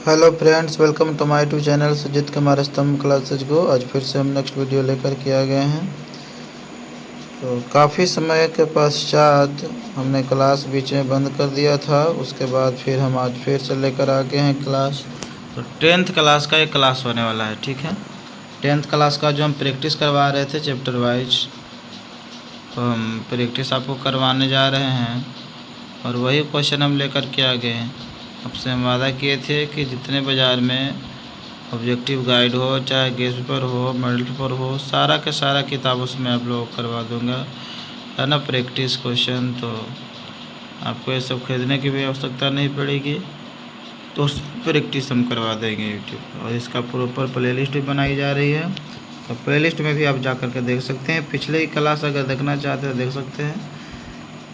Hello friends, welcome to my to channel Sujit Kumar Stambh classes को। आज फिर से हम नेक्स्ट वीडियो लेकर के आ गए हैं। तो काफ़ी समय के पश्चात हमने क्लास बीच में बंद कर दिया था, उसके बाद फिर हम आज फिर से लेकर आ गए हैं क्लास। तो 10th क्लास का एक क्लास होने वाला है, ठीक है। 10th क्लास का जो हम प्रैक्टिस करवा रहे थे चैप्टर वाइज, तो हम प्रैक्टिस आपको करवाने जा रहे हैं और वही क्वेश्चन हम लेकर के आ गए हैं। आपसे हम वादा किए थे कि जितने बाज़ार में ऑब्जेक्टिव गाइड हो, चाहे गेस्ट पेपर हो, मॉडल पेपर हो, सारा के सारा किताबों से मैं आप लोगों को करवा दूंगा, है ना। प्रैक्टिस क्वेश्चन तो आपको ये सब खरीदने की भी आवश्यकता नहीं पड़ेगी, तो प्रैक्टिस हम करवा देंगे यूट्यूब पर। और इसका प्रॉपर प्लेलिस्ट भी बनाई जा रही है, तो प्लेलिस्ट में भी आप जा कर के देख सकते हैं। पिछले ही क्लास अगर देखना चाहते हैं देख सकते हैं।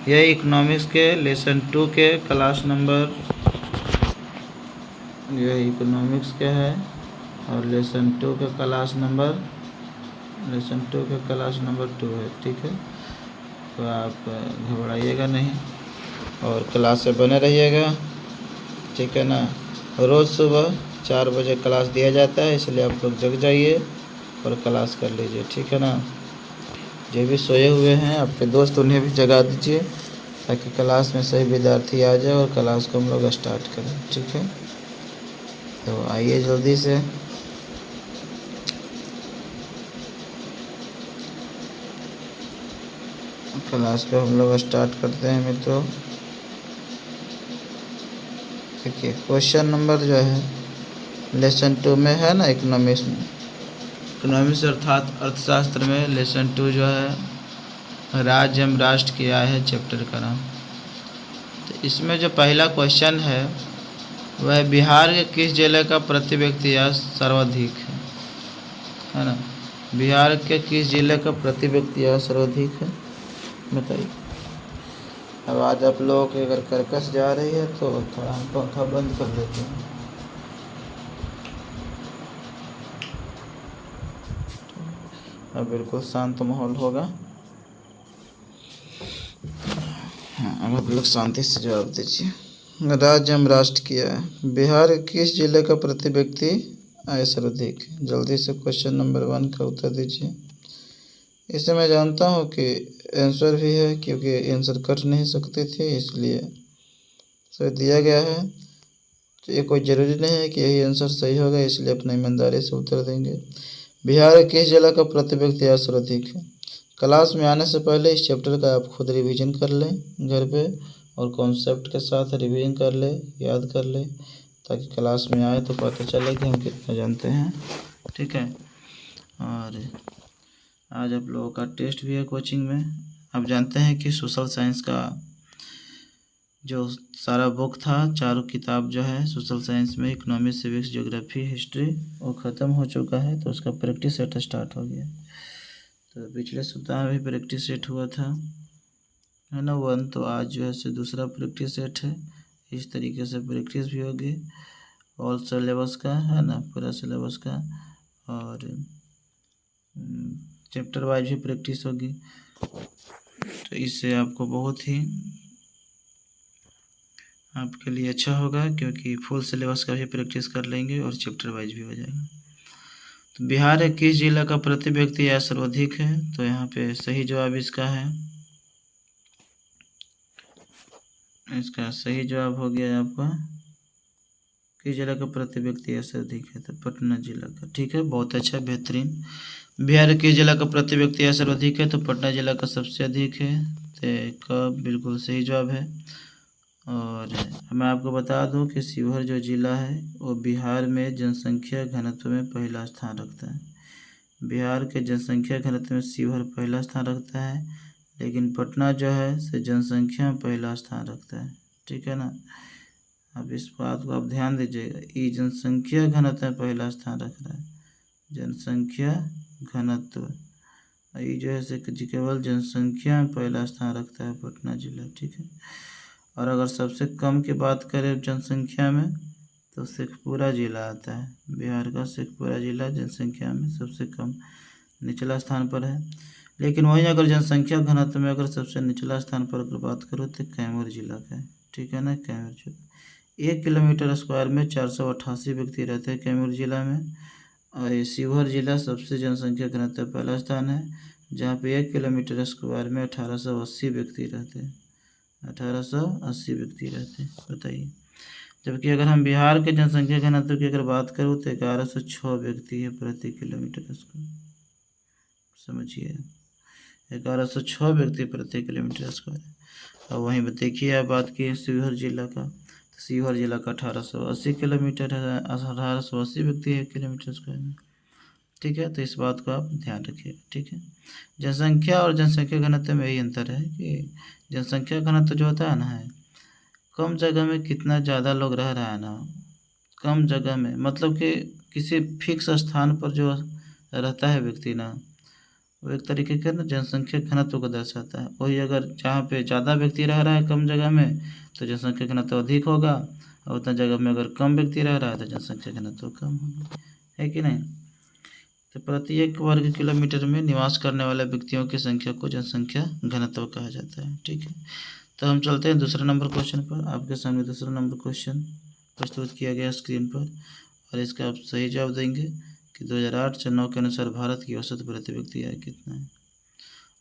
यह इकोनॉमिक्स के लेसन 2 के क्लास नंबर, यह इकोनॉमिक्स के है और लेसन 2 के क्लास नंबर 2 है, ठीक है। तो आप घबराइएगा नहीं और क्लास से बने रहिएगा, ठीक है ना। रोज़ सुबह 4 बजे क्लास दिया जाता है, इसलिए आप लोग जग जाइए और क्लास कर लीजिए, ठीक है ना। जो भी सोए हुए हैं आपके दोस्त, उन्हें भी जगा दीजिए ताकि क्लास में सही विद्यार्थी आ जाए और क्लास को हम लोग स्टार्ट करें, ठीक है। तो आइए जल्दी से क्लास को हम लोग स्टार्ट करते हैं मित्रों। देखिए क्वेश्चन नंबर जो है लेसन 2 में है ना, इकोनॉमिक्स में, इकोनॉमिक्स अर्थात अर्थशास्त्र में लेसन 2 जो है राज्य एवं राष्ट्र की आय है चैप्टर का नाम। तो इसमें जो पहला क्वेश्चन है वह बिहार के किस जिले का प्रति व्यक्ति आय सर्वाधिक है ना। बिहार के किस जिले का प्रति व्यक्ति आय सर्वाधिक है, बताइए। अब आज आप लोगों की अगर कर्कश जा रही है तो थोड़ा हम पंखा बंद कर देते हैं। अब बिल्कुल शांत माहौल होगा। हाँ, अब आप लोग शांति से जवाब दीजिए। राज्य एवं राष्ट्र की आय, बिहार किस जिले का प्रति व्यक्ति आय सर्वाधिक है। जल्दी से क्वेश्चन नंबर 1 का उत्तर दीजिए। इसे मैं जानता हूँ कि आंसर भी है, क्योंकि आंसर कट नहीं सकते थे, इसलिए सही दिया गया है। तो ये कोई ज़रूरी नहीं है कि यही आंसर सही होगा, इसलिए अपनी ईमानदारी से उत्तर देंगे। बिहार किस जिला का प्रति व्यक्ति आय सर्वाधिक है। क्लास में आने से पहले इस चैप्टर का आप खुद रिवीजन कर लें घर पे, और कॉन्सेप्ट के साथ रिवीजन कर ले, याद कर ले, ताकि क्लास में आए तो पता चले कि हम कितना जानते हैं, ठीक है। और आज आप लोगों का टेस्ट भी है कोचिंग में। आप जानते हैं कि सोशल साइंस का जो सारा बुक था, चारों किताब जो है सोशल साइंस में, इकोनॉमिक्स, सिविक्स, ज्योग्राफी, हिस्ट्री, वो ख़त्म हो चुका है। तो उसका प्रैक्टिस सेट स्टार्ट हो गया। तो पिछले सप्ताह में भी प्रैक्टिस सेट हुआ था, है ना 1। तो आज जो है से दूसरा प्रैक्टिस सेट है। इस तरीके से प्रैक्टिस भी होगी ऑल सिलेबस का, है ना, पूरा सिलेबस का। और चैप्टर वाइज भी प्रैक्टिस होगी। तो इससे आपको बहुत ही आपके लिए अच्छा होगा, क्योंकि फुल सिलेबस का भी प्रैक्टिस कर लेंगे और चैप्टर वाइज भी हो जाएगा। तो बिहार के किस जिला का प्रति व्यक्ति आय सर्वाधिक है। तो यहाँ पे सही जवाब इसका है, इसका सही जवाब हो गया आपका किस जिला का प्रति व्यक्ति आय सर्वाधिक है, तो पटना जिला का, ठीक है। बहुत अच्छा, बेहतरीन। बिहार किस जिला का प्रति व्यक्ति आय सर्वाधिक है, तो पटना जिला का सबसे अधिक है। तो का बिल्कुल सही जवाब है। और मैं आपको बता दूं कि शिवहर जो ज़िला है वो बिहार में जनसंख्या घनत्व में पहला स्थान रखता है। बिहार के जनसंख्या घनत्व में शिवहर पहला स्थान रखता है, लेकिन पटना जो है से जनसंख्या में पहला स्थान रखता है, ठीक है ना। अब इस बात को आप ध्यान दीजिएगा, ये जनसंख्या घनत्व में पहला स्थान रख रहा है, जनसंख्या घनत्व, ये जो है से केवल जनसंख्या में पहला स्थान रखता है पटना जिला, ठीक है। और अगर सबसे कम की बात करें जनसंख्या में, तो शेखपुरा जिला आता है। बिहार का शेखपुरा जिला जनसंख्या में सबसे कम निचला स्थान पर है। लेकिन वहीं अगर जनसंख्या घनत्व में अगर सबसे निचला स्थान पर अगर बात करो तो कैमूर जिला का है, ठीक है ना, कैमूर जिला। 1 किलोमीटर स्क्वायर में 488 व्यक्ति रहते हैं कैमूर जिला में। और ये शिवहर जिला सबसे जनसंख्या घनत्व पहला स्थान है, जहाँ पे 1 किलोमीटर स्क्वायर में 1880 व्यक्ति रहते हैं। 1880 व्यक्ति रहते हैं, बताइए। जबकि अगर हम बिहार के जनसंख्या घनत्व की अगर बात करूँ तो 1106 व्यक्ति है प्रति किलोमीटर स्क्वायर। समझिए, 1106 व्यक्ति प्रति किलोमीटर स्क्वायर। और वहीं देखिए आप बात की शिवहर जिला का, तो शिवहर जिला का 1880 किलोमीटर है, 1880 व्यक्ति है किलोमीटर स्क्वायर में। ठीक है, तो इस बात को आप ध्यान रखिएगा। ठीक है, जनसंख्या और जनसंख्या घनत्व में यही अंतर है कि जनसंख्या घनत्व जो होता है ना, है कम जगह में कितना ज़्यादा लोग रह रहा है ना, कम जगह में मतलब कि किसी फिक्स स्थान पर जो रहता है व्यक्ति ना, वो एक तरीके का ना जनसंख्या घनत्व को दर्शाता है। वही अगर जहाँ पे ज़्यादा व्यक्ति रह रहा है कम जगह में तो जनसंख्या घनत्व अधिक होगा, और उतना जगह में अगर कम व्यक्ति रह रहा है तो जनसंख्या घनत्व कम होगा, है कि नहीं। तो प्रति 1 वर्ग किलोमीटर में निवास करने वाले व्यक्तियों की संख्या को जनसंख्या घनत्व कहा जाता है। ठीक है, तो हम चलते हैं दूसरे नंबर क्वेश्चन पर। आपके सामने दूसरा नंबर क्वेश्चन प्रस्तुत किया गया स्क्रीन पर, और इसका आप सही जवाब देंगे कि 2008 से 9 के अनुसार भारत की औसत प्रति व्यक्ति आय कितना है।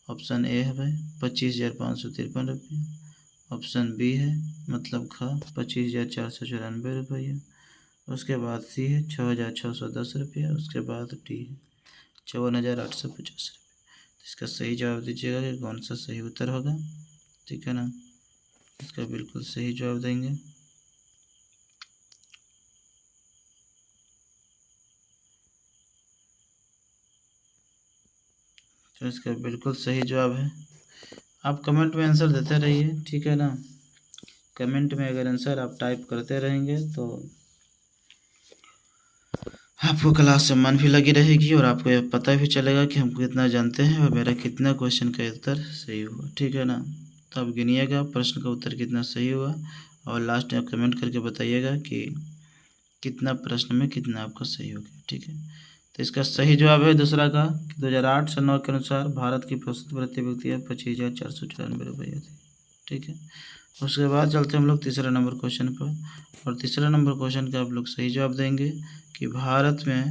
ऑप्शन ए है भाई 25,553 रुपये। ऑप्शन बी है मतलब ख 25,494 रुपये। उसके बाद सी है 6,610 रुपये। उसके बाद डी है 54,850 रुपये। इसका सही जवाब दीजिएगा कि कौन सा सही उत्तर होगा। ठीक है ना, इसका बिल्कुल सही जवाब देंगे। तो इसका बिल्कुल सही जवाब है। आप कमेंट में आंसर देते रहिए, ठीक है ना। कमेंट में अगर आंसर आप टाइप करते रहेंगे तो आपको क्लास से मन भी लगी रहेगी, और आपको यह पता भी चलेगा कि हम कितना जानते हैं और मेरा कितना क्वेश्चन का उत्तर सही हुआ। ठीक है ना, तो आप गिनिएगा प्रश्न का उत्तर कितना सही हुआ, और लास्ट में आप कमेंट करके बताइएगा कि कितना प्रश्न में कितना आपका सही हो गया। ठीक है, तो इसका सही जवाब है दूसरा का कि 2008 से 9 के अनुसार भारत की औसत प्रति व्यक्ति 25,494 रुपये थी। ठीक है, उसके बाद चलते हम लोग तीसरे नंबर क्वेश्चन पर, और तीसरा नंबर क्वेश्चन का आप लोग सही जवाब देंगे कि भारत में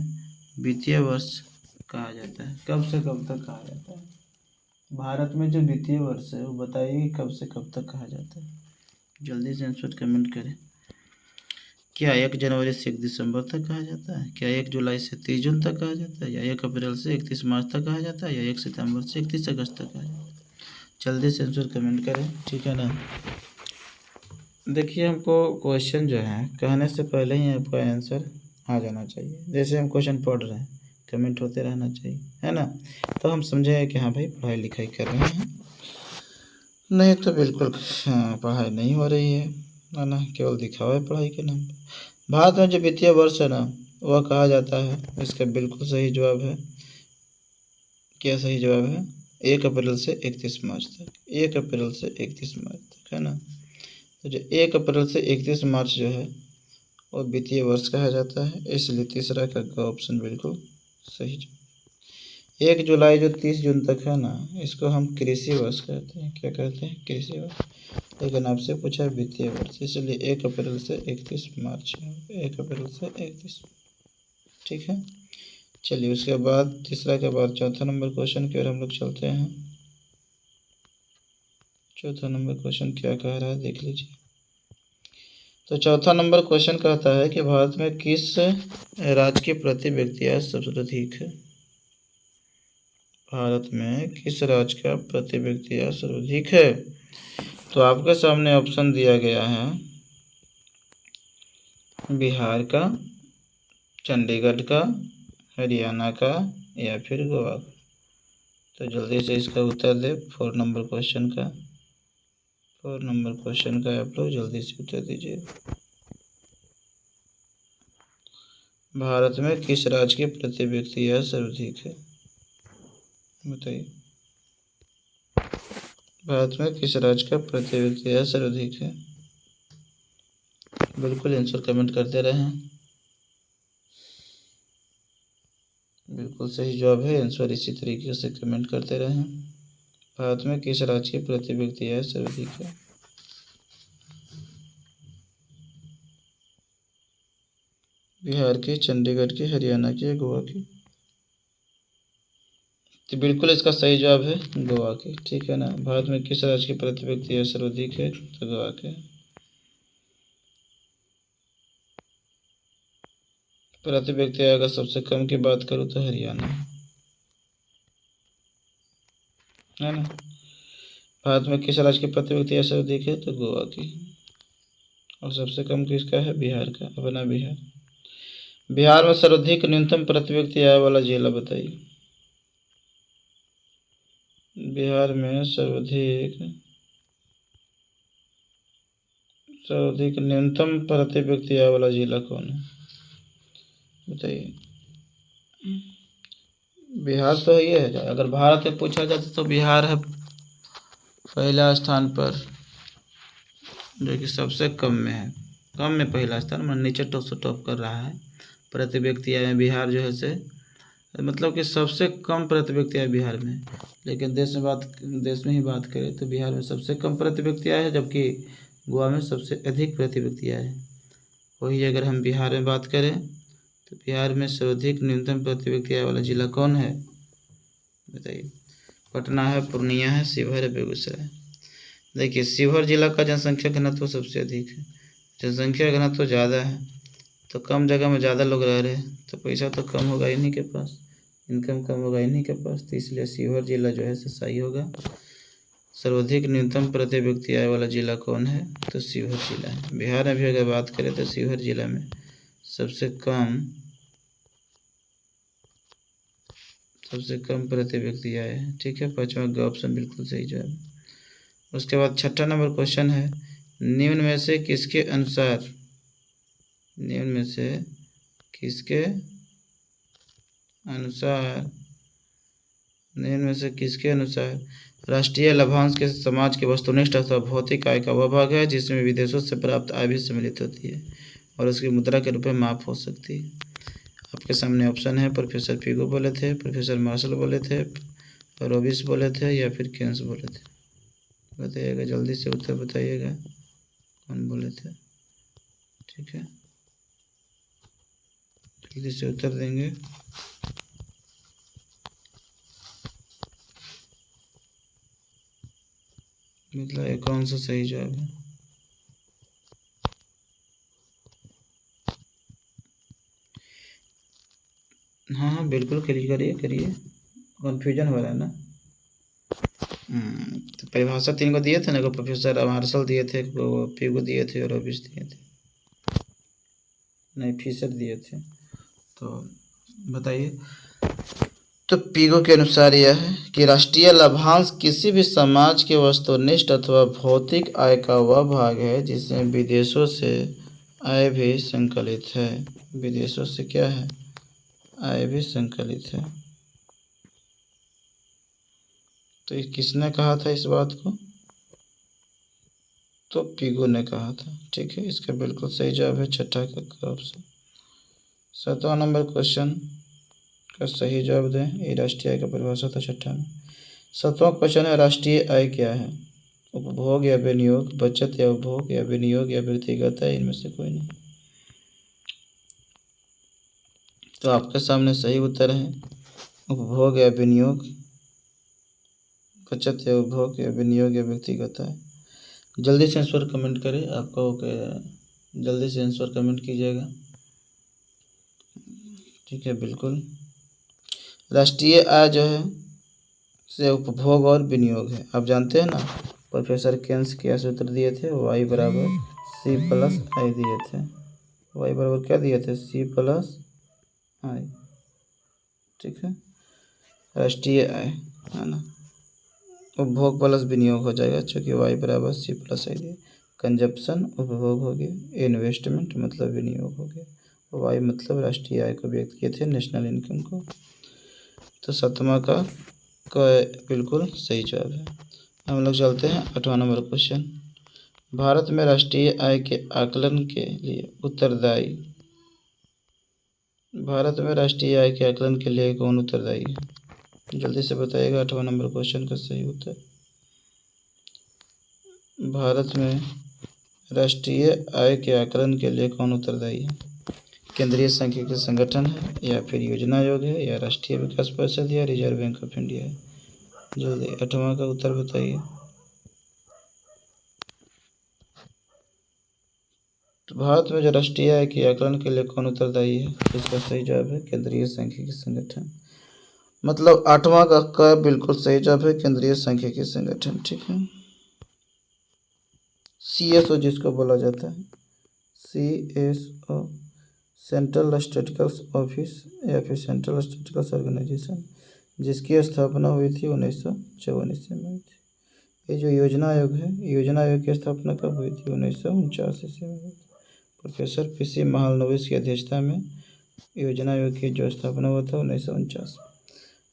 वित्तीय वर्ष कहा जाता है, कब से कब तक कहा जाता है। भारत में जो वित्तीय वर्ष है वो बताइए कब से कब तक कहा जाता है। जल्दी से आंसर कमेंट करें। क्या 1 जनवरी से 1 दिसंबर तक कहा जाता है, क्या 1 जुलाई से 30 जून तक कहा जाता है, या 1 अप्रैल से 31 मार्च तक कहा जाता है, या 1 सितंबर से 31 अगस्त तक कहा जाता है। जल्दी से आंसर कमेंट करें। ठीक है ना, देखिए हमको क्वेश्चन जो है कहने से पहले ही आपका आंसर आ जाना चाहिए। जैसे हम क्वेश्चन पढ़ रहे हैं कमेंट होते रहना चाहिए, है ना, तो हम समझे कि हाँ भाई पढ़ाई लिखाई कर रहे हैं। नहीं तो बिल्कुल पढ़ाई नहीं हो रही है ना, केवल दिखावा है पढ़ाई के नाम पे। भारत में जो वित्तीय वर्ष है ना वह कहा जाता है, इसका बिल्कुल सही जवाब है। क्या सही जवाब है? 1 अप्रैल से 31 मार्च तक। 1 अप्रैल से 31 मार्च तक, है ना। तो जो 1 अप्रैल से 31 मार्च जो है वो वित्तीय वर्ष कहा जाता है, इसलिए तीसरा का ऑप्शन बिल्कुल सही जवाब। 1 जुलाई जो 30 जून तक है ना, इसको हम कृषि वर्ष कहते हैं। क्या कहते हैं? कृषि वर्ष। लेकिन आपसे पूछा वित्तीय वर्ष, इसलिए 1 अप्रैल से 31 मार्च, 1 अप्रैल से 31। ठीक है, चलिए उसके बाद तीसरा के बाद चौथा नंबर क्वेश्चन की ओर हम लोग चलते हैं। चौथा नंबर क्वेश्चन क्या कह रहा है देख लीजिए। तो चौथा नंबर क्वेश्चन कहता है कि भारत में किस राज्य की प्रति व्यक्ति आय सबसे अधिक है। भारत में किस राज्य का प्रति व्यक्ति आय सर्वाधिक है। तो आपके सामने ऑप्शन दिया गया है बिहार का, चंडीगढ़ का, हरियाणा का, या फिर गोवा का। तो जल्दी से इसका उत्तर दे 4 नंबर क्वेश्चन का। 4 नंबर क्वेश्चन का आप लोग जल्दी से उत्तर दीजिए। भारत में किस राज्य की प्रति व्यक्ति आय सर्वाधिक है, बताइए। भारत में किस राज्य का प्रति व्यक्ति आय सर्वाधिक है। बिल्कुल आंसर कमेंट करते रहें। बिल्कुल सही जवाब है, आंसर इसी तरीके से कमेंट करते रहें। भारत में किस राज्य की प्रति व्यक्ति आय सर्वाधिक है। बिहार की, चंडीगढ़ की, हरियाणा की या गोवा की? तो बिल्कुल इसका सही जवाब है गोवा की। ठीक है ना। भारत में किस राज्य की प्रति व्यक्ति आय सर्वाधिक है? तो गोवा के। प्रति व्यक्ति आय अगर सबसे कम की बात करूँ तो हरियाणा, है ना। भारत में किस राज्य की प्रति व्यक्ति आय सर्वाधिक है? तो गोवा की। और सबसे कम किसका है? बिहार का, अपना बिहार। बिहार में सर्वाधिक न्यूनतम प्रति व्यक्ति आय वाला जिला बताइए। बिहार में सर्वाधिक न्यूनतम प्रति व्यक्ति आय वाला जिला कौन है? बताइए। बिहार तो ही है। अगर भारत में पूछा जाए तो बिहार है पहला स्थान पर, जो कि सबसे कम में है। कम में पहला स्थान, मतलब नीचे टॉप से टॉप कर रहा है प्रति व्यक्ति आय में। बिहार जो है से मतलब कि सबसे कम प्रति व्यक्ति आय बिहार में। लेकिन देश में ही बात करें तो बिहार में सबसे कम प्रति व्यक्ति आय है, जबकि गोवा में सबसे अधिक प्रति व्यक्ति आय है। वही अगर हम बिहार में बात करें तो बिहार में सर्वाधिक न्यूनतम प्रति व्यक्ति आय वाला जिला कौन है? बताइए। पटना है, पूर्णिया है, शिवहर है, बेगूसराय। देखिए, शिवहर जिला का जनसंख्या घनत्व सबसे अधिक है। जनसंख्या घनत्व ज़्यादा है तो कम जगह में ज़्यादा लोग रह रहे हैं, तो पैसा तो कम होगा इन्हीं के पास, इनकम कम होगा इन्हीं के पास, तो इसलिए शिवहर जिला जो है सही होगा। सर्वाधिक न्यूनतम प्रति व्यक्ति आय वाला जिला कौन है? तो शिवहर जिला है। बिहार में भी अगर बात करें तो शिवहर जिला में सबसे कम प्रति व्यक्ति आय है। ठीक है, पाँचवा का ऑप्शन बिल्कुल सही जवाब। उसके बाद छठा नंबर क्वेश्चन है, निम्न में से किसके अनुसार राष्ट्रीय लाभांश के समाज के वस्तुनिष्ठ अथवा भौतिक आय का वह भाग है जिसमें विदेशों से प्राप्त आय भी सम्मिलित होती है और उसकी मुद्रा के रूप में माफ हो सकती है। आपके सामने ऑप्शन है, प्रोफेसर पीगो बोले थे, प्रोफेसर मार्शल बोले थे, रोबिस बोले थे या फिर केन्स बोले थे? बताइएगा, जल्दी से उत्तर बताइएगा कौन बोले थे। ठीक है, जल्दी से उत्तर देंगे। मतलब ये कौन सा सही जवाब है? हाँ हाँ बिल्कुल, करिए, कन्फ्यूजन हो रहा है ना। तो परिभाषा 3 को दिए थे ना, को प्रोफेसर मार्शल दिए थे, को पीगो दिए थे और रोबिस दिए थे, नहीं फिशर दिए थे। तो बताइए। तो पीगो के अनुसार यह है कि राष्ट्रीय लाभांश किसी भी समाज के वस्तुनिष्ठ अथवा भौतिक आय का वह भाग है जिसमें विदेशों से आय भी संकलित है। विदेशों से क्या है? आय भी संकलित है। तो ये किसने कहा था इस बात को? तो पीगो ने कहा था। ठीक है, इसका बिल्कुल सही जवाब है छठा का ऑप्शन। 7वां नंबर क्वेश्चन का सही जवाब दें। ये राष्ट्रीय आय का परिभाषा था छठा में। 7वां क्वेश्चन है, राष्ट्रीय आय क्या है? उपभोग या विनियोग, बचत या उपभोग या विनियोग या व्यक्तिगत है, इनमें से कोई नहीं। तो आपके सामने सही उत्तर है उपभोग या विनियोग, बचत या उपभोग या विनियोग या व्यक्तिगत है। जल्दी से आंसर कमेंट करें, आपको जल्दी से आंसर कमेंट कीजिएगा। ठीक है, बिल्कुल राष्ट्रीय आय जो है से उपभोग और विनियोग है। आप जानते हैं ना, प्रोफेसर केन्स क्या सूत्र दिए थे? y बराबर c प्लस आई दिए थे। y बराबर क्या दिए थे? c प्लस आई। ठीक है, राष्ट्रीय आय है ना, उपभोग प्लस विनियोग हो जाएगा, चूँकि y बराबर c प्लस आई दिए। कंजप्शन उपभोग हो गया, इन्वेस्टमेंट मतलब विनियोग हो गया, y मतलब राष्ट्रीय आय को व्यक्त किए थे, नेशनल इनकम को। तो 7वां का बिल्कुल सही जवाब है। हम लोग चलते हैं 8वां नंबर क्वेश्चन। भारत में राष्ट्रीय आय के आकलन के लिए उत्तरदायी कौन उत्तरदायी है? जल्दी से बताइएगा 8वां नंबर क्वेश्चन का सही उत्तर। भारत में राष्ट्रीय आय के आकलन के लिए कौन उत्तरदायी है? केंद्रीय सांख्यिकी संगठन है, या फिर योजना आयोग है, या राष्ट्रीय विकास परिषद, या रिजर्व बैंक ऑफ इंडिया है? जल्दी 8वां का उत्तर बताइए। तो भारत में जो राष्ट्रीय आय के आकलन के लिए कौन उत्तरदायी है? इसका सही जवाब है केंद्रीय सांख्यिकी संगठन। मतलब 8वां का बिल्कुल सही जवाब है केंद्रीय सांख्यिकी संगठन। ठीक है, CSO जिसको बोला जाता है, CSO, सेंट्रल स्टैटिस्टिकल ऑफिस या फिर सेंट्रल स्टैटिस्टिकल ऑर्गेनाइजेशन, जिसकी स्थापना हुई थी 1954 ईस्वी में हुई थी। ये जो योजना आयोग है, योजना आयोग की स्थापना कब हुई थी? 1949 ईस्वी में हुई थी। प्रोफेसर PC महालनोबिस की अध्यक्षता में योजना आयोग की जो स्थापना हुआ था 1949।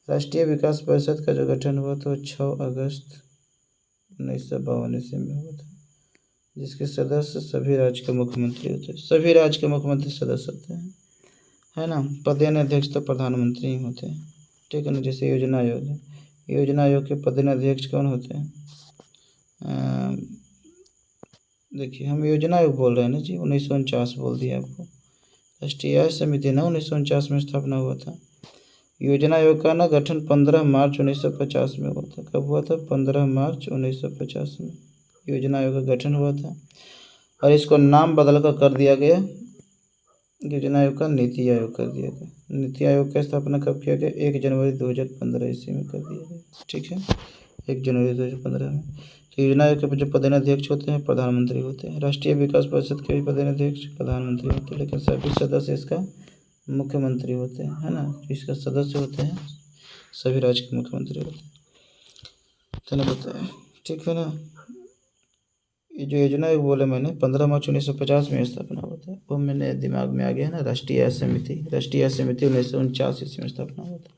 राष्ट्रीय विकास परिषद का जो गठन हुआ था 6 अगस्त 1952 ईस्वी में हुआ था, जिसके सदस्य सभी राज्य के मुख्यमंत्री होते हैं। सभी राज्य के मुख्यमंत्री सदस्य होते हैं, है ना। पदेन अध्यक्ष तो प्रधानमंत्री ही होते हैं, ठीक है ना। जैसे योजना आयोग है, योजना आयोग के पदेन अध्यक्ष कौन होते हैं? देखिए, हम योजना आयोग बोल रहे हैं ना जी, 1949 बोल दिया आपको। राष्ट्रीय आय समिति ना 1949 में स्थापना हुआ था। योजना आयोग का ना गठन 15 मार्च 1950 में हुआ था। कब हुआ था? 15 मार्च 1950 में योजना आयोग का गठन हुआ था, और इसको नाम बदल कर दिया गया, योजना आयोग का नीति आयोग कर दिया गया। नीति आयोग की स्थापना कब किया गया? 1 जनवरी 2015 ईस्वी में कर दिया गया, ठीक है, 1 जनवरी 2015 में। तो योजना आयोग के जो पदेनाध्यक्ष होते हैं प्रधानमंत्री होते हैं। राष्ट्रीय विकास परिषद के भी पदेनाध्यक्ष प्रधानमंत्री होते हैं, लेकिन सभी सदस्य इसका मुख्यमंत्री होते हैं, है ना। जो इसका सदस्य होते हैं सभी राज्य के मुख्यमंत्री होते हैं, तो नहीं बताया, ठीक है ना। ये जो योजना आयोग बोले मैंने 15 मार्च 1950 में स्थापना हुआ था, वो मैंने दिमाग में आ गया ना। राष्ट्रीय आय समिति 1949 ईस्वी में स्थापना हुआ था,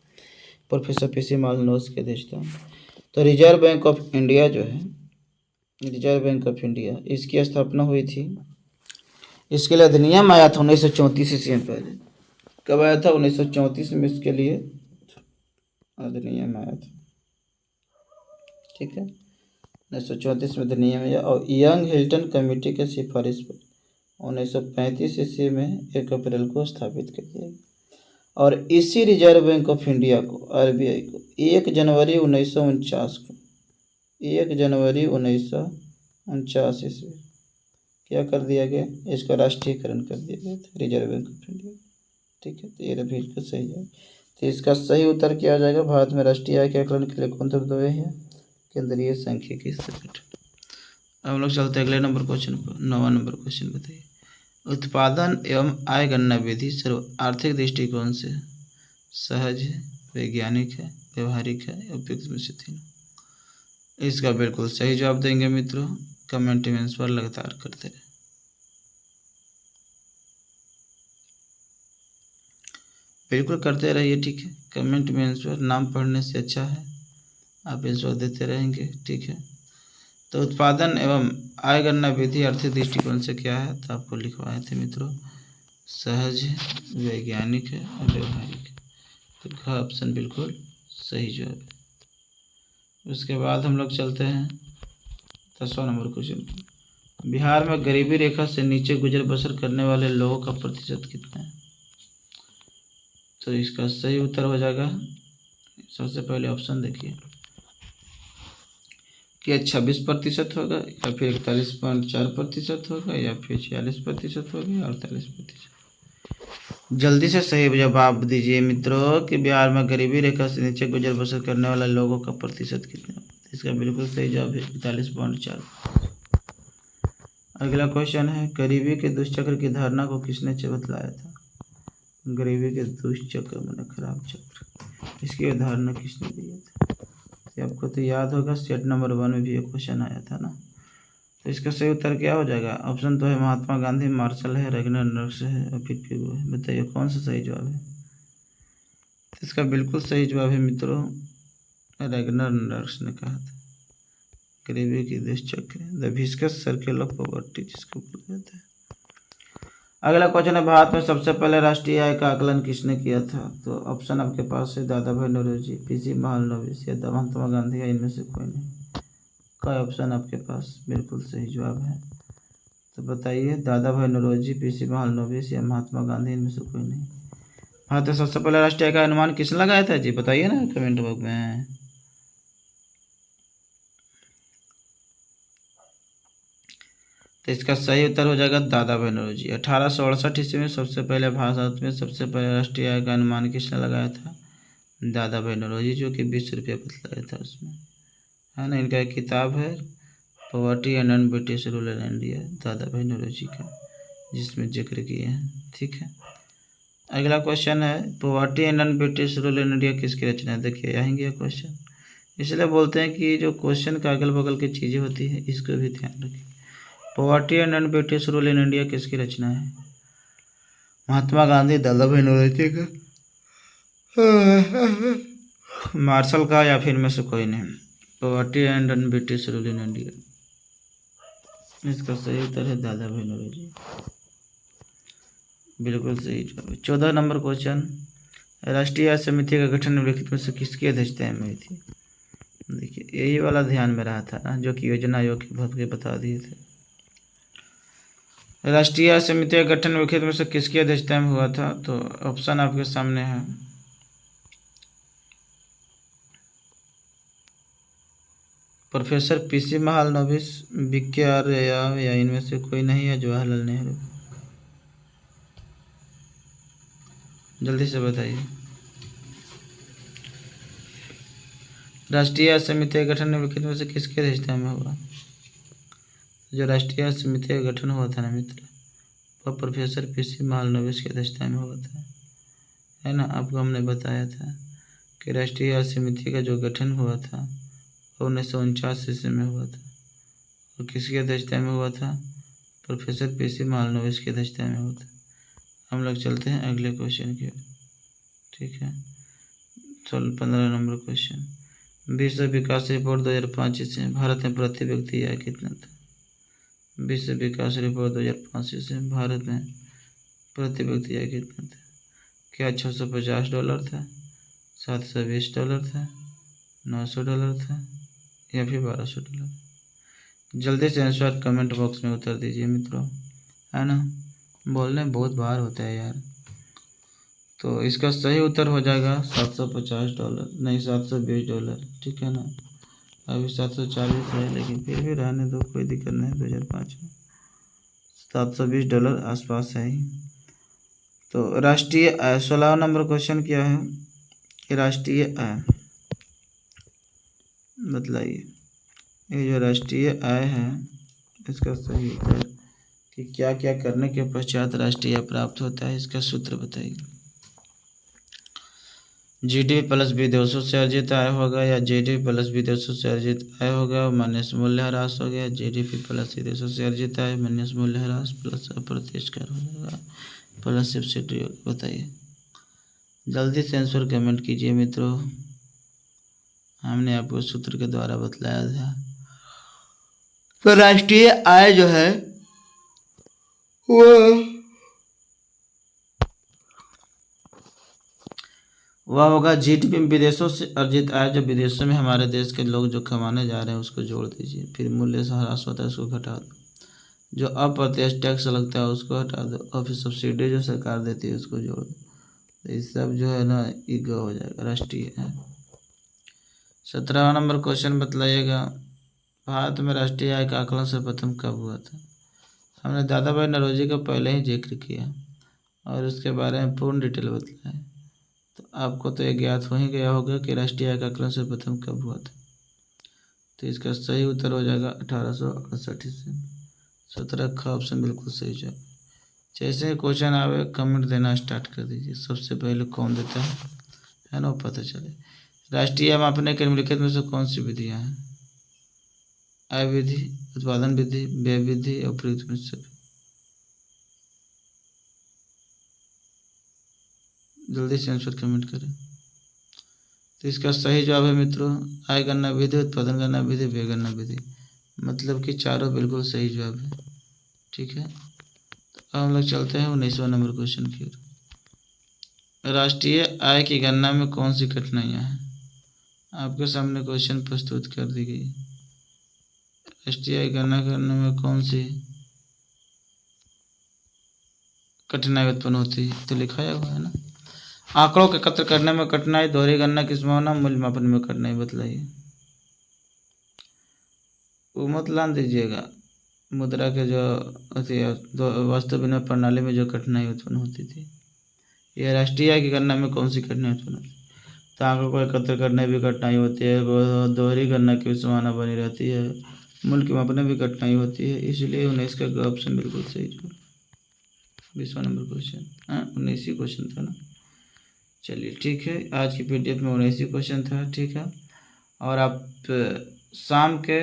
प्रोफेसर PC महालनोबिस की अध्यक्षता। तो रिजर्व बैंक ऑफ इंडिया जो है, रिजर्व बैंक ऑफ इंडिया, इसकी स्थापना हुई थी, इसके लिए अधिनियम आया था 1934 ईस्वी में। पहले कब आया था? 1934 में इसके लिए अधिनियम आया था, ठीक है, 1934 में अधिनियम आया। और यंग हिल्टन कमेटी के सिफारिश पर 1935 ईस्वी में 1 अप्रैल को स्थापित कर दिया गया। और इसी रिजर्व बैंक ऑफ इंडिया को, RBI को, 1 जनवरी 1949 को, 1 जनवरी 1949 ईस्वी क्या कर दिया गया? इसका राष्ट्रीयकरण कर दिया गया था, रिजर्व बैंक ऑफ इंडिया, ठीक है। तो ये रही इसका सही है। तो इसका सही उत्तर क्या आ जाएगा? भारत में राष्ट्रीय आय के आकलन के लिए कौन उत्तरदायी है? केंद्रीय सांख्यिकी संगठन। अब हम लोग चलते हैं अगले नंबर क्वेश्चन पर। 9वां नंबर क्वेश्चन बताइए। उत्पादन एवं आय गणना विधि सर्व आर्थिक दृष्टिकोण से सहज है, वैज्ञानिक है, व्यवहारिक है, उपयुक्त में से तीन? इसका बिल्कुल सही जवाब देंगे मित्रों। कमेंट में इस पर लगातार करते रहे। बिल्कुल करते रहिए, ठीक है। कमेंट में आंसर नाम पढ़ने से अच्छा है, आप आंसर देते रहेंगे, ठीक है। तो उत्पादन एवं आय गणना विधि आर्थिक दृष्टिकोण से क्या है? तो आपको लिखवाए थे मित्रों, सहज है, वैज्ञानिक है और व्यवहारिक है। तो घ ऑप्शन बिल्कुल सही जवाब है। उसके बाद हम लोग चलते हैं 10वां नंबर क्वेश्चन। बिहार में गरीबी रेखा से नीचे गुजर बसर करने वाले लोगों का प्रतिशत कितना है? तो इसका सही उत्तर हो जाएगा, सबसे पहले ऑप्शन देखिए, कि 26% होगा, या फिर 41.4% होगा, या फिर 46% होगा, या 48%। जल्दी से सही जवाब दीजिए मित्रों कि बिहार में गरीबी रेखा से नीचे गुजर बसर करने वाले लोगों का प्रतिशत कितना? इसका बिल्कुल सही जवाब है 41.4। अगला क्वेश्चन है, गरीबी के दुष्चक्र की धारणा को किसने बतलाया था? गरीबी के दुष्चक्र माने खराब चक्र, इसकी अवधारणा किसने दिया था? आपको तो याद होगा, स्टेट नंबर 1 में भी ये क्वेश्चन आया था ना। तो इसका सही उत्तर क्या हो जाएगा? ऑप्शन तो है महात्मा गांधी, मार्शल है, रैगनर नर्स है, और फिर पिगो है। बताइए कौन सा सही जवाब है? तो इसका बिल्कुल सही जवाब है मित्रों, रैगनर नर्स ने कहा था, गरीबी की दुष्चक्र, द विस्कस सर्कल ऑफ पॉवर्टी जिसको बोला जाता है। अगला क्वेश्चन है, भारत में सबसे पहले राष्ट्रीय आय का आकलन किसने किया था? तो ऑप्शन आपके पास है दादा भाई नौरोजी, PC महालनोबिस, या महात्मा गांधी, या इनमें से कोई नहीं। का ऑप्शन आपके पास बिल्कुल सही जवाब है। तो बताइए, दादा भाई नौरोजी, पीसी महालनोबिस या महात्मा गांधी, इनमें से कोई नहीं। हाँ, तो सबसे पहले राष्ट्रीय का अनुमान किसने लगाया था जी, बताइए ना कमेंट बॉक्स में। तो इसका सही उत्तर हो जाएगा दादा भाई नौरोजी। 1868 ईस्वी में सबसे पहले भारत में सबसे पहले राष्ट्रीय आय का अनुमान किसने लगाया था, दादा भाई नौरोजी, जो कि 20 रुपये बतलाया था उसमें, है ना। इनका एक किताब है poverty and non British rule in India, दादा भाई नौरोजी का, जिसमें जिक्र किए हैं। ठीक है, अगला क्वेश्चन है, poverty and non British rule in India किसकी रचना है। देखिए आएंगे ये क्वेश्चन, इसलिए बोलते हैं कि जो क्वेश्चन का अगल बगल की चीज़ें होती है इसको भी ध्यान रखें। Poverty and non British rule in India किसकी रचना है, महात्मा गांधी, दादा भाई नौरोजी का, मार्शल का, या फिर इनमें से कोई नहीं। Poverty and non British rule in India, इसका सही उत्तर है दादा भाई नौरोजी, बिल्कुल सही जवाब। 14 नंबर क्वेश्चन, राष्ट्रीय आय समिति का गठन निम्नलिखित में से किसकी अध्यक्षता में हुई थी। देखिए यही वाला ध्यान में रहा था ना, जो कि योजना आयोग के भर के बता दिए थे। राष्ट्रीय आय समिति का गठन निम्नलिखित में से किसकी अध्यक्षता में हुआ था, तो ऑप्शन आपके सामने है। प्रोफेसर पीसी महालनोबिस, बीके आर्य, या इनमें से कोई नहीं है, जवाहरलाल नेहरू। जल्दी से बताइए, राष्ट्रीय आय समिति का गठन निम्नलिखित में से किसकी अध्यक्षता में हुआ। जो राष्ट्रीय आय समिति का गठन हुआ था ना मित्र, वह प्रोफेसर पीसी महालनोबिस की अध्यक्षता में हुआ था, है ना। आपको हमने बताया था कि राष्ट्रीय आय समिति का जो गठन हुआ था 1949 ईस्वी में हुआ था, और किसकी अध्यक्षता में हुआ था, प्रोफेसर पीसी महालनोबिस की अध्यक्षता में हुआ था। हम लोग चलते हैं अगले क्वेश्चन की ओर। ठीक है, 15 नंबर क्वेश्चन, विश्व विकास रिपोर्ट 2005 से भारत में प्रति व्यक्ति आय कितना था। विश्व विकास रिपोर्ट 2005 से भारत में प्रति व्यक्ति आय कितना था। क्या $650 था, $720 था, $900 था, या फिर $1200। जल्दी से आंसर कमेंट बॉक्स में उत्तर दीजिए मित्रों, है ना। बोलने बहुत बार होता है यार। तो इसका सही उत्तर हो जाएगा $750, नहीं $720। ठीक है ना, अभी 740 है, लेकिन फिर भी रहने दो, कोई दिक्कत नहीं। 2005 में $720 आसपास है ही। तो राष्ट्रीय आय, 16 नंबर क्वेश्चन क्या है कि राष्ट्रीय आय बतलाइए। ये जो राष्ट्रीय आय है इसका सही उत्तर कि क्या क्या करने के पश्चात राष्ट्रीय आय प्राप्त होता है, इसका सूत्र बताइए। जीडीपी प्लस विदेशों से अर्जित आय होगा, या जीडीपी प्लस विदेशों से अर्जित आय होगा माइनस मूल्य ह्रास हो गया, जीडीपी प्लस विदेशों से अर्जित आय माइनस मूल्य ह्रास प्लस अप्रत्यक्ष कर हो जाएगा प्लस सब्सिडी होगा। बताइए, जल्दी से आंसर कमेंट कीजिए मित्रों, हमने आपको सूत्र के द्वारा बतलाया था। तो राष्ट्रीय आय जो है वह होगा जीडीपी में विदेशों से अर्जित आय, जो विदेशों में हमारे देश के लोग जो कमाने जा रहे हैं उसको जोड़ दीजिए, फिर मूल्य से ह्रास होता है उसको घटा दो, जो अप्रत्यक्ष टैक्स लगता है उसको हटा दो, और फिर सब्सिडी जो सरकार देती है उसको जोड़ दो। तो ये सब जो है ना इगो हो जाएगा राष्ट्रीय आय। 17 नंबर क्वेश्चन बतलाइएगा, भारत में राष्ट्रीय आय का आकलन सर्वप्रथम कब हुआ था। हमने दादा भाई नौरोजी का पहले ही जिक्र किया और उसके बारे में पूर्ण डिटेल बतलाया। तो आपको तो ये ज्ञात हो ही गया होगा कि राष्ट्रीय आय का आकलन सर्वप्रथम कब हुआ था। तो इसका सही उत्तर हो जाएगा 1868 से। 17 का ऑप्शन बिल्कुल सही जवाब। जैसे क्वेश्चन आवे कमेंट देना स्टार्ट कर दीजिए, सबसे पहले कौन देता है ना, पता चले। राष्ट्रीय आय मापने के निम्नलिखित में से कौन सी विधियाँ हैं। आय विधि, उत्पादन विधि, व्यय विधि और प्रयुक्त में सभी। जल्दी से आंसर कमेंट करें। तो इसका सही जवाब है मित्रों आय गणना विधि, उत्पादन गणना विधि, व्यय गणना विधि, मतलब कि चारों बिल्कुल सही जवाब है। ठीक है, तो हम लोग चलते हैं 19वां नंबर क्वेश्चन की ओर। राष्ट्रीय आय की गणना में कौन सी कठिनाइयाँ हैं। आपके सामने क्वेश्चन प्रस्तुत कर दी गई। राष्ट्रीय आय गणना करने में कौन सी कठिनाई उत्पन्न होती है, तो लिखाया हुआ है ना। आंकड़ों के एकत्र करने में कठिनाई, दोहरी गणना की संभावना, मूल्य मापन में कठिनाई बतलाइए। वो मत लान दीजिएगा, मुद्रा के जो वस्तु विनिमय प्रणाली में जो कठिनाई उत्पन्न होती थी, यह राष्ट्रीय आय की गणना में कौन सी कठिनाई उत्पन्न होती है? तो आंकड़ों को एकत्र करने में भी कठिनाई होती है, दोहरी गणना की संभावना बनी रहती है, मूल्य के मापने में भी कठिनाई होती है, इसलिए 19 का ऑप्शन बिल्कुल सही जो 20वां नंबर क्वेश्चन। हाँ 19 क्वेश्चन था ना। चलिए ठीक है, आज की पीडीएफ में 19 क्वेश्चन था, ठीक है। और आप शाम के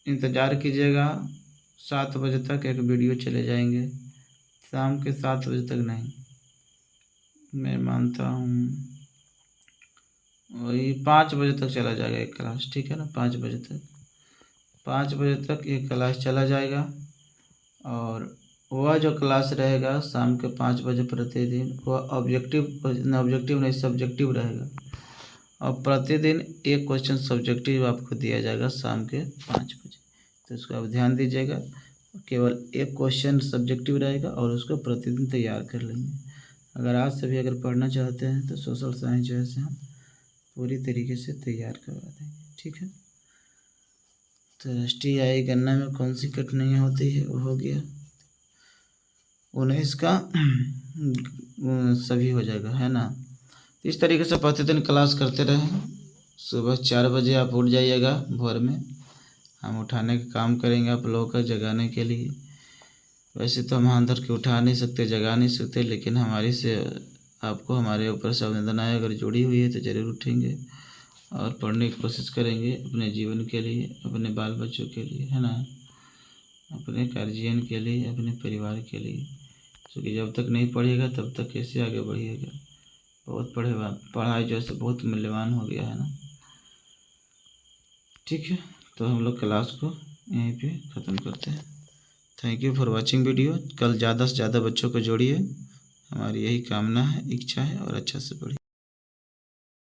इंतज़ार कीजिएगा, 7 बजे तक एक वीडियो चले जाएंगे। शाम के 7 बजे तक नहीं, मैं मानता हूँ वही 5 बजे तक चला जाएगा एक क्लास, ठीक है ना। 5 बजे तक एक क्लास चला जाएगा। और वह जो क्लास रहेगा शाम के 5 बजे प्रतिदिन, वह ऑब्जेक्टिव नहीं सब्जेक्टिव रहेगा। और प्रतिदिन एक क्वेश्चन सब्जेक्टिव आपको दिया जाएगा शाम के 5 बजे, तो इसको आप ध्यान दीजिएगा। केवल एक क्वेश्चन सब्जेक्टिव रहेगा और उसको प्रतिदिन तैयार कर लेंगे। अगर आज से भी अगर पढ़ना चाहते हैं तो सोशल साइंस जो है से हम पूरी तरीके से तैयार करवा देंगे, ठीक है। तो राष्ट्रीय आय गणना में कौन सी कठिनाइयाँ होती है वो हो गया। 19 का सभी हो जाएगा, है ना। इस तरीके से प्रतिदिन क्लास करते रहें। सुबह 4 बजे आप उठ जाइएगा भोर में, हम उठाने का काम करेंगे आप लोगों का जगाने के लिए। वैसे तो हम अंदर के उठा नहीं सकते, जगा नहीं सकते, लेकिन हमारी से आपको हमारे ऊपर संवेदनाएं अगर जुड़ी हुई है तो ज़रूर उठेंगे और पढ़ने की कोशिश करेंगे अपने जीवन के लिए, अपने बाल बच्चों के लिए, है ना, अपने गार्जियन के लिए, अपने परिवार के लिए। क्योंकि जब तक नहीं पढ़िएगा तब तक कैसे आगे बढ़िएगा। बहुत पढ़ाई जो है बहुत मूल्यवान हो गया है ना, ठीक है। तो हम लोग क्लास को यहीं पे ख़त्म करते हैं। Thank you for watching video. कल ज़्यादा से ज़्यादा बच्चों को जोड़िए, हमारी यही कामना है, इच्छा है, और अच्छा से पढ़िए।